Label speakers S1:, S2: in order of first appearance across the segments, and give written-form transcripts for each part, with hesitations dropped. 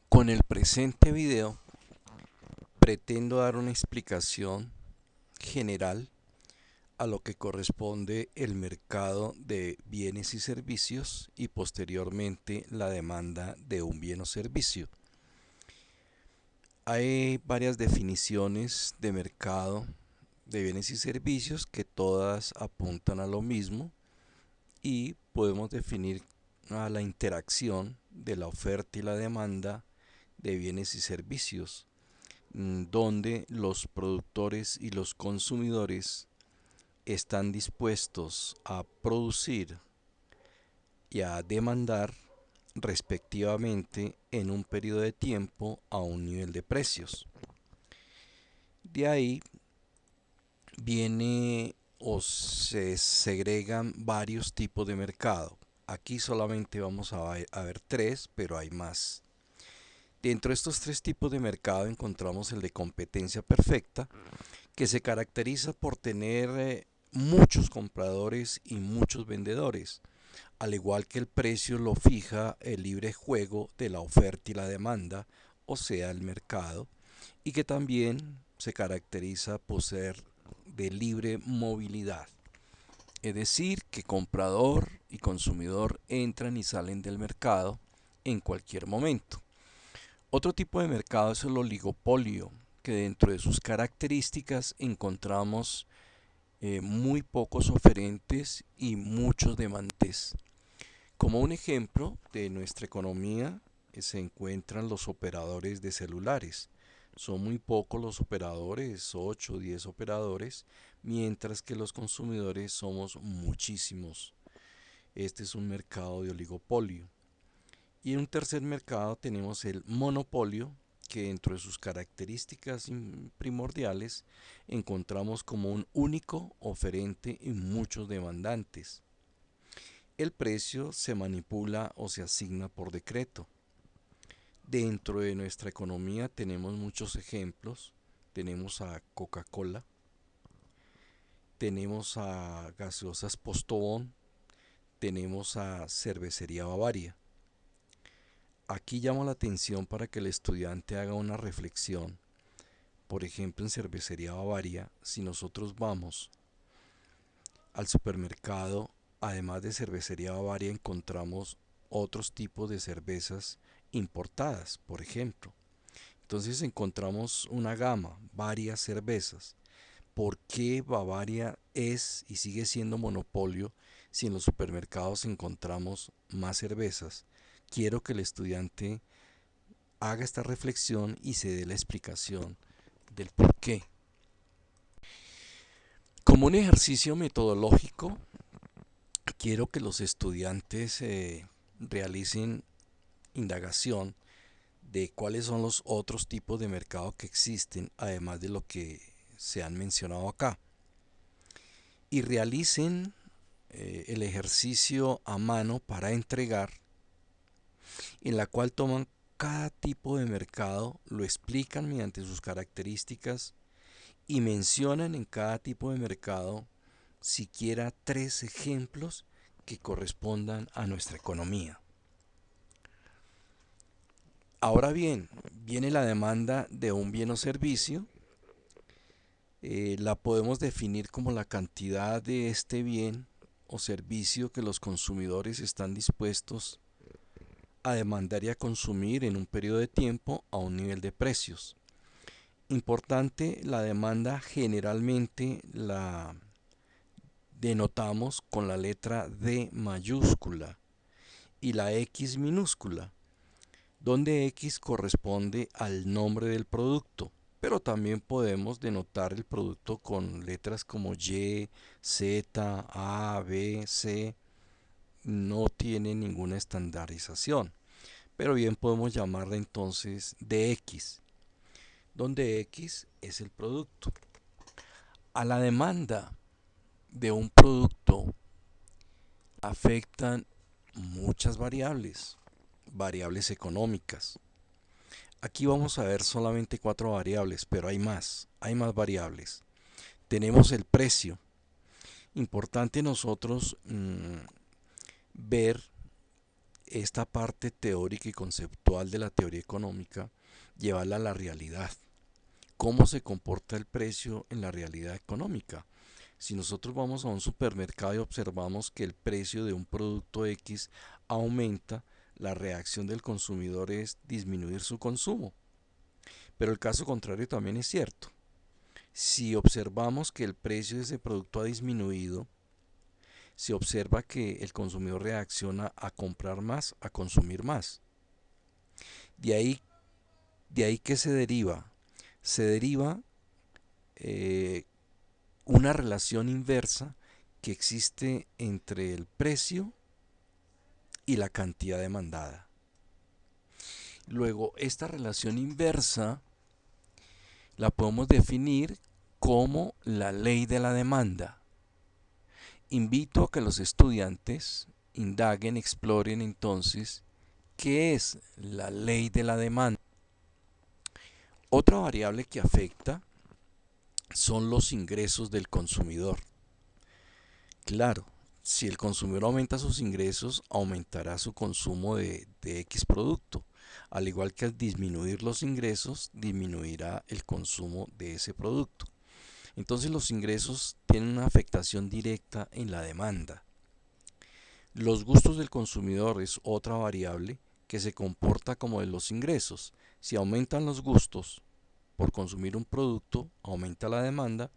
S1: Con el presente video pretendo dar una explicación general a lo que corresponde el mercado de bienes y servicios y posteriormente la demanda de un bien o servicio. Hay varias definiciones de mercado de bienes y servicios que todas apuntan a lo mismo y podemos definir a la interacción de la oferta y la demanda de bienes y servicios, donde los productores y los consumidores están dispuestos a producir y a demandar respectivamente en un periodo de tiempo a un nivel de precios. De ahí viene o se segregan varios tipos de mercado. Aquí solamente vamos a ver tres, pero hay más. Dentro de estos tres tipos de mercado encontramos el de competencia perfecta, que se caracteriza por tener muchos compradores y muchos vendedores, al igual que el precio lo fija el libre juego de la oferta y la demanda, o sea, el mercado, y que también se caracteriza por ser de libre movilidad, es decir, que comprador y consumidor entran y salen del mercado en cualquier momento. Otro tipo de mercado es el oligopolio, que dentro de sus características encontramos muy pocos oferentes y muchos demandantes. Como un ejemplo de nuestra economía se encuentran los operadores de celulares. Son muy pocos los operadores, 8 o 10 operadores, mientras que los consumidores somos muchísimos. Este es un mercado de oligopolio. Y en un tercer mercado tenemos el monopolio, que dentro de sus características primordiales encontramos como un único oferente y muchos demandantes. El precio se manipula o se asigna por decreto. Dentro de nuestra economía tenemos muchos ejemplos. Tenemos a Coca-Cola, tenemos a Gaseosas Postobón, tenemos a Cervecería Bavaria. Aquí llamo la atención para que el estudiante haga una reflexión. Por ejemplo, en Cervecería Bavaria, si nosotros vamos al supermercado, además de Cervecería Bavaria, encontramos otros tipos de cervezas importadas, por ejemplo. Entonces encontramos una gama, varias cervezas. ¿Por qué Bavaria es y sigue siendo monopolio si en los supermercados encontramos más cervezas? Quiero que el estudiante haga esta reflexión y se dé la explicación del por qué. Como un ejercicio metodológico, quiero que los estudiantes realicen indagación de cuáles son los otros tipos de mercado que existen, además de lo que se han mencionado acá. Y realicen el ejercicio a mano para entregar, en la cual toman cada tipo de mercado, lo explican mediante sus características y mencionan en cada tipo de mercado siquiera tres ejemplos que correspondan a nuestra economía. Ahora bien, viene la demanda de un bien o servicio. La podemos definir como la cantidad de este bien o servicio que los consumidores están dispuestos a demandar y a consumir en un periodo de tiempo a un nivel de precios. Importante, la demanda generalmente la denotamos con la letra D mayúscula y la X minúscula, donde X corresponde al nombre del producto, pero también podemos denotar el producto con letras como Y, Z, A, B, C. No tiene ninguna estandarización, pero bien podemos llamarla entonces DX, donde X es el producto. A la demanda de un producto afectan muchas variables económicas. Aquí vamos a ver solamente cuatro variables, pero hay más variables. Tenemos el precio. Importante nosotros ver esta parte teórica y conceptual de la teoría económica, llevarla a la realidad. ¿Cómo se comporta el precio en la realidad económica? Si nosotros vamos a un supermercado y observamos que el precio de un producto X aumenta, la reacción del consumidor es disminuir su consumo. Pero el caso contrario también es cierto. Si observamos que el precio de ese producto ha disminuido, se observa que el consumidor reacciona a comprar más, a consumir más. De ahí que se deriva. Se deriva una relación inversa que existe entre el precio y la cantidad demandada. Luego, esta relación inversa la podemos definir como la ley de la demanda. Invito a que los estudiantes indaguen, exploren entonces qué es la ley de la demanda. Otra variable que afecta son los ingresos del consumidor. Claro, si el consumidor aumenta sus ingresos, aumentará su consumo de X producto. Al igual que al disminuir los ingresos, disminuirá el consumo de ese producto. Entonces los ingresos tienen una afectación directa en la demanda. Los gustos del consumidor es otra variable que se comporta como de los ingresos. Si aumentan los gustos por consumir un producto, aumenta la demanda.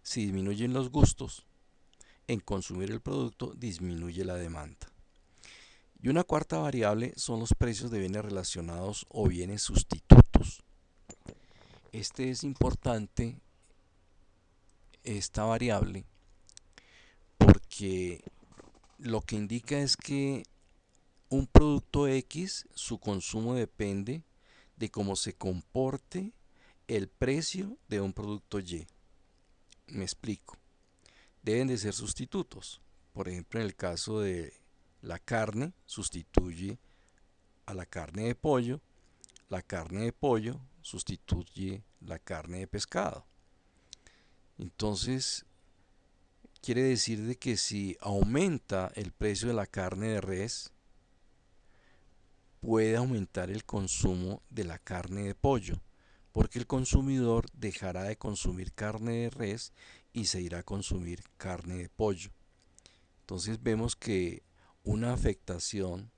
S1: Si disminuyen los gustos en consumir el producto, disminuye la demanda. Y una cuarta variable son los precios de bienes relacionados o bienes sustitutos. Este es importante, esta variable, porque lo que indica es que un producto X, su consumo depende de cómo se comporte el precio de un producto Y. Me explico. Deben de ser sustitutos. Por ejemplo, en el caso de la carne, sustituye a la carne de pollo. La carne de pollo sustituye la carne de pescado. Entonces, quiere decir de que si aumenta el precio de la carne de res, puede aumentar el consumo de la carne de pollo, porque el consumidor dejará de consumir carne de res y se irá a consumir carne de pollo. Entonces vemos que una afectación,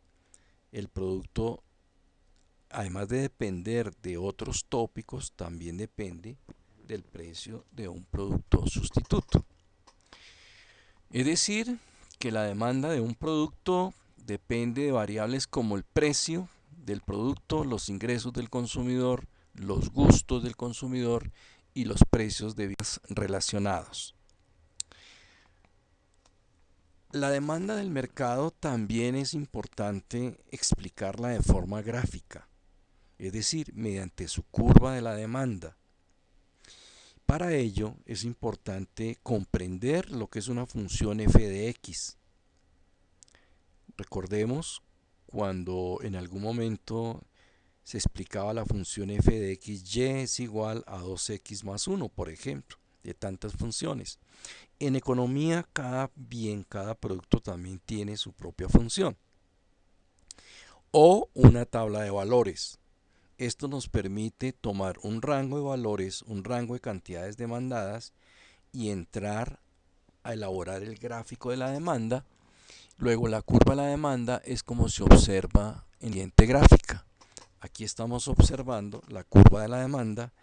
S1: el producto, además de depender de otros tópicos, también depende del precio de un producto sustituto. Es decir, que la demanda de un producto depende de variables como el precio del producto, los ingresos del consumidor, los gustos del consumidor y los precios de bienes relacionados. La demanda del mercado también es importante explicarla de forma gráfica, es decir, mediante su curva de la demanda. Para ello es importante comprender lo que es una función f de x. Recordemos cuando en algún momento se explicaba la función f de x, y es igual a 2x más 1, por ejemplo, de tantas funciones. En economía, cada bien, cada producto también tiene su propia función. O una tabla de valores. Esto nos permite tomar un rango de valores, un rango de cantidades demandadas y entrar a elaborar el gráfico de la demanda. Luego la curva de la demanda es como se observa en la siguiente gráfica. Aquí estamos observando la curva de la demanda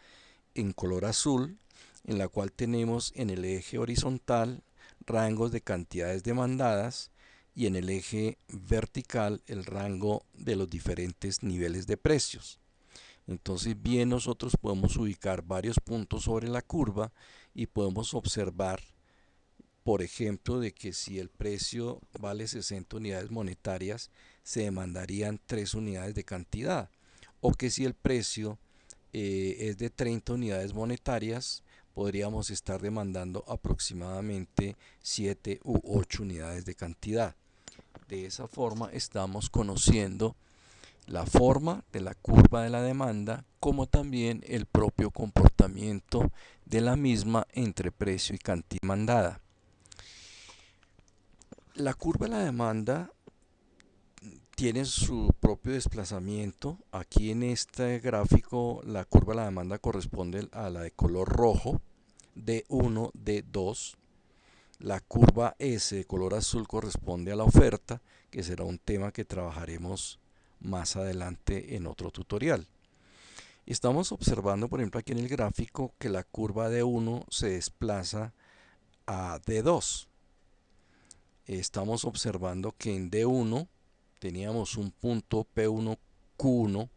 S1: en color azul, en la cual tenemos en el eje horizontal rangos de cantidades demandadas y en el eje vertical el rango de los diferentes niveles de precios. Entonces bien nosotros podemos ubicar varios puntos sobre la curva y podemos observar, por ejemplo, de que si el precio vale 60 unidades monetarias, se demandarían 3 unidades de cantidad, o que si el precio es de 30 unidades monetarias, podríamos estar demandando aproximadamente 7 u 8 unidades de cantidad. De esa forma estamos conociendo la forma de la curva de la demanda, como también el propio comportamiento de la misma entre precio y cantidad demandada. La curva de la demanda tiene su propio desplazamiento. Aquí en este gráfico la curva de la demanda corresponde a la de color rojo, D1, D2. La curva S de color azul corresponde a la oferta, que será un tema que trabajaremos más adelante en otro tutorial. Estamos observando, por ejemplo, aquí en el gráfico que la curva D1 se desplaza a D2. Estamos observando que en D1 teníamos un punto P1Q1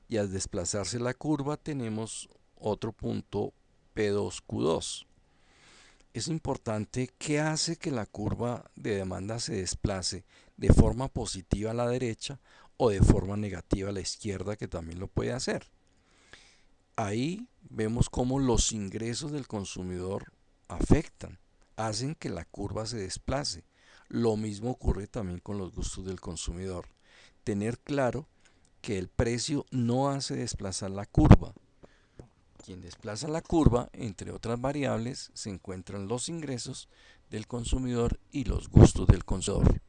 S1: y al desplazarse la curva tenemos otro punto P2Q2. Es importante qué hace que la curva de demanda se desplace de forma positiva a la derecha o de forma negativa a la izquierda, que también lo puede hacer. Ahí vemos cómo los ingresos del consumidor hacen que la curva se desplace. Lo mismo ocurre también con los gustos del consumidor. Tener claro que el precio no hace desplazar la curva. Quien desplaza la curva, entre otras variables, se encuentran los ingresos del consumidor y los gustos del consumidor.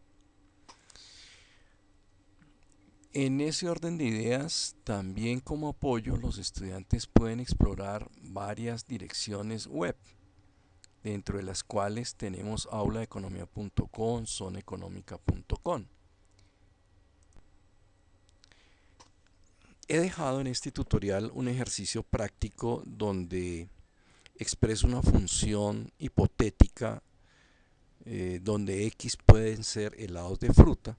S1: En ese orden de ideas, también como apoyo, los estudiantes pueden explorar varias direcciones web, dentro de las cuales tenemos auladeeconomia.com, zonaeconómica.com. He dejado en este tutorial un ejercicio práctico donde expreso una función hipotética donde x pueden ser helados de fruta,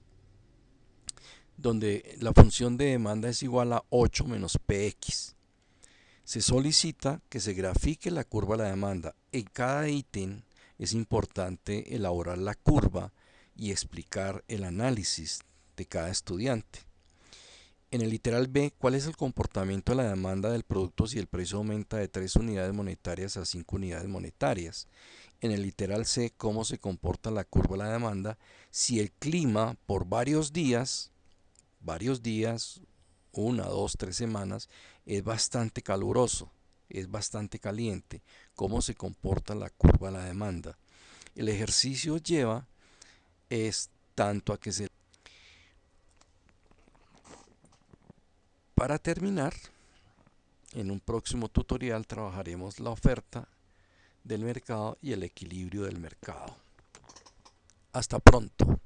S1: donde la función de demanda es igual a 8 menos px. Se solicita que se grafique la curva de la demanda. En cada ítem es importante elaborar la curva y explicar el análisis de cada estudiante. En el literal B, ¿cuál es el comportamiento de la demanda del producto si el precio aumenta de 3 unidades monetarias a 5 unidades monetarias? En el literal C, ¿cómo se comporta la curva de la demanda si el clima por varios días, 1, 2, 3 semanas, es bastante caluroso, es bastante caliente? ¿Cómo se comporta la curva de la demanda? El ejercicio lleva tanto a que se... Para terminar, en un próximo tutorial trabajaremos la oferta del mercado y el equilibrio del mercado. Hasta pronto.